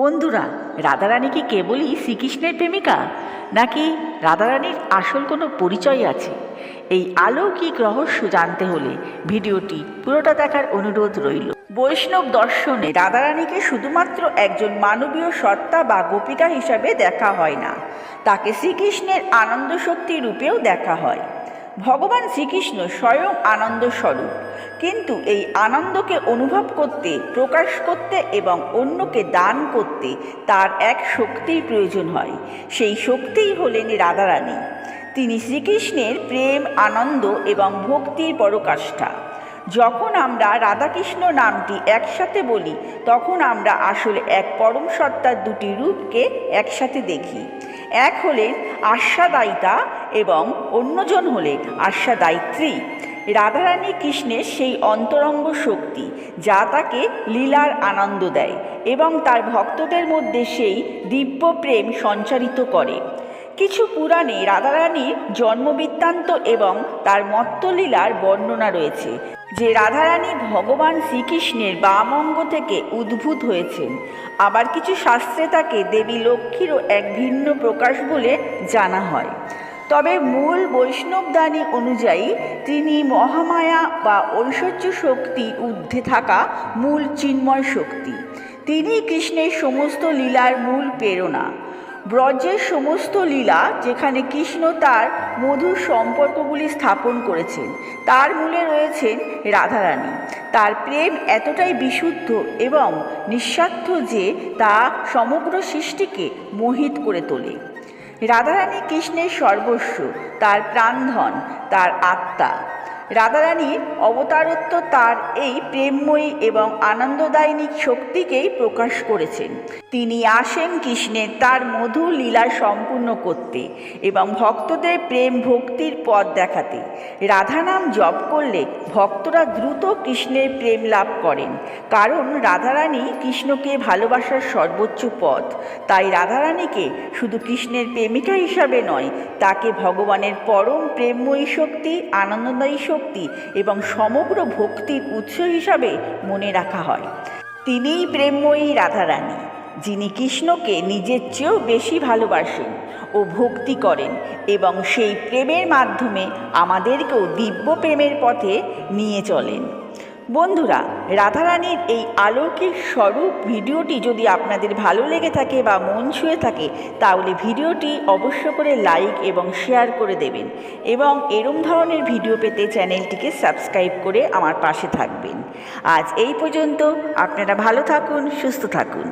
বন্ধুরা, রাধারানী কি কেবলই শ্রীকৃষ্ণের প্রেমিকা, নাকি রাধারানীর আসল কোনো পরিচয় আছে? এই অলৌকিক রহস্য জানতে হলে ভিডিওটি পুরোটা দেখার অনুরোধ রইল। বৈষ্ণব দর্শনে রাধারানীকে শুধুমাত্র একজন মানবীয় সত্তা বা গোপিকা হিসাবে দেখা হয় না, তাকে শ্রীকৃষ্ণের আনন্দ শক্তি রূপেও দেখা হয়। ভগবান শ্রীকৃষ্ণ স্বয়ং আনন্দ স্বরূপ, কিন্তু এই আনন্দকে অনুভব করতে, প্রকাশ করতে এবং অন্যকে দান করতে তার এক শক্তির প্রয়োজন হয়। সেই শক্তিই হলেন রাধারানী। তিনি শ্রীকৃষ্ণের প্রেম, আনন্দ এবং ভক্তির পরাকাষ্ঠা। যখন আমরা রাধাকৃষ্ণ নামটি একসাথে বলি, তখন আমরা আসলে এক পরম সত্তার দুটি রূপকে একসাথে দেখি। এক হলেন আস্বাদায়িতা এবং অন্যজন হলেন আস্বাদায়িত্রী। রাধারানী কৃষ্ণের সেই অন্তরঙ্গ শক্তি, যা তাকে লীলার আনন্দ দেয় এবং তার ভক্তদের মধ্যে সেই দিব্য প্রেম সঞ্চারিত করে। কিছু পুরাণে রাধারানীর জন্মবৃত্তান্ত এবং তার মত্তলীলার বর্ণনা রয়েছে, যে রাধারানী ভগবান শ্রীকৃষ্ণের বাম অঙ্গ থেকে উদ্ভূত হয়েছেন। আবার কিছু শাস্ত্রে তাকে দেবী লক্ষ্মীরও এক ভিন্ন প্রকাশ বলে জানা হয়। তবে মূল বৈষ্ণবদানী অনুযায়ী তিনি মহামায়া বা ঐশ্বর্য শক্তির ঊর্ধ্বে থাকা মূল চিন্ময় শক্তি। তিনি কৃষ্ণের সমস্ত লীলার মূল প্রেরণা। ব্রজের সমস্ত লীলা, যেখানে কৃষ্ণ তার মধুর সম্পর্কগুলি স্থাপন করেছেন, তার মূলে রয়েছেন রাধারানী। তার প্রেম এতটাই বিশুদ্ধ এবং নিঃস্বার্থ যে তা সমগ্র সৃষ্টিকে মোহিত করে তোলে। রাধারানী কৃষ্ণের সর্বস্ব, তার প্রাণধন, তার আত্মা। রাধারানীর অবতারত্ব তার এই প্রেমময়ী এবং আনন্দদায়িনী শক্তিকেই প্রকাশ করেছেন। তিনি আসেন কৃষ্ণের তার মধুর লীলা সম্পূর্ণ করতে এবং ভক্তদের প্রেম ভক্তির পথ দেখাতে। রাধা নাম জপ করলে ভক্তরা দ্রুত কৃষ্ণের প্রেম লাভ করেন, কারণ রাধারানী কৃষ্ণকে ভালোবাসার সর্বোচ্চ পথ। তাই রাধারানীকে শুধু কৃষ্ণের প্রেমিকা হিসাবে নয়, তাকে ভগবানের পরম প্রেমময়ী শক্তি, আনন্দদায়ী শক্তি এবং সমগ্র ভক্তির উৎস হিসাবে মনে রাখা হয়। তিনিই প্রেমময়ী রাধারানী, যিনি কৃষ্ণকে নিজের চেয়েও বেশি ভালোবাসেন ও ভক্তি করেন এবং সেই প্রেমের মাধ্যমে আমাদেরকেও দিব্য প্রেমের পথে নিয়ে চলেন। বন্ধুরা, রাধারানীর এই অলৌকিক স্বরূপ ভিডিওটি যদি আপনাদের ভালো লেগে থাকে বা মন ছুঁয়ে থাকে, তাহলে ভিডিওটি অবশ্য করে লাইক এবং শেয়ার করে দেবেন এবং এরম ধরনের ভিডিও পেতে চ্যানেলটিকে সাবস্ক্রাইব করে আমার পাশে থাকবেন। আজ এই পর্যন্ত। আপনারা ভালো থাকুন, সুস্থ থাকুন।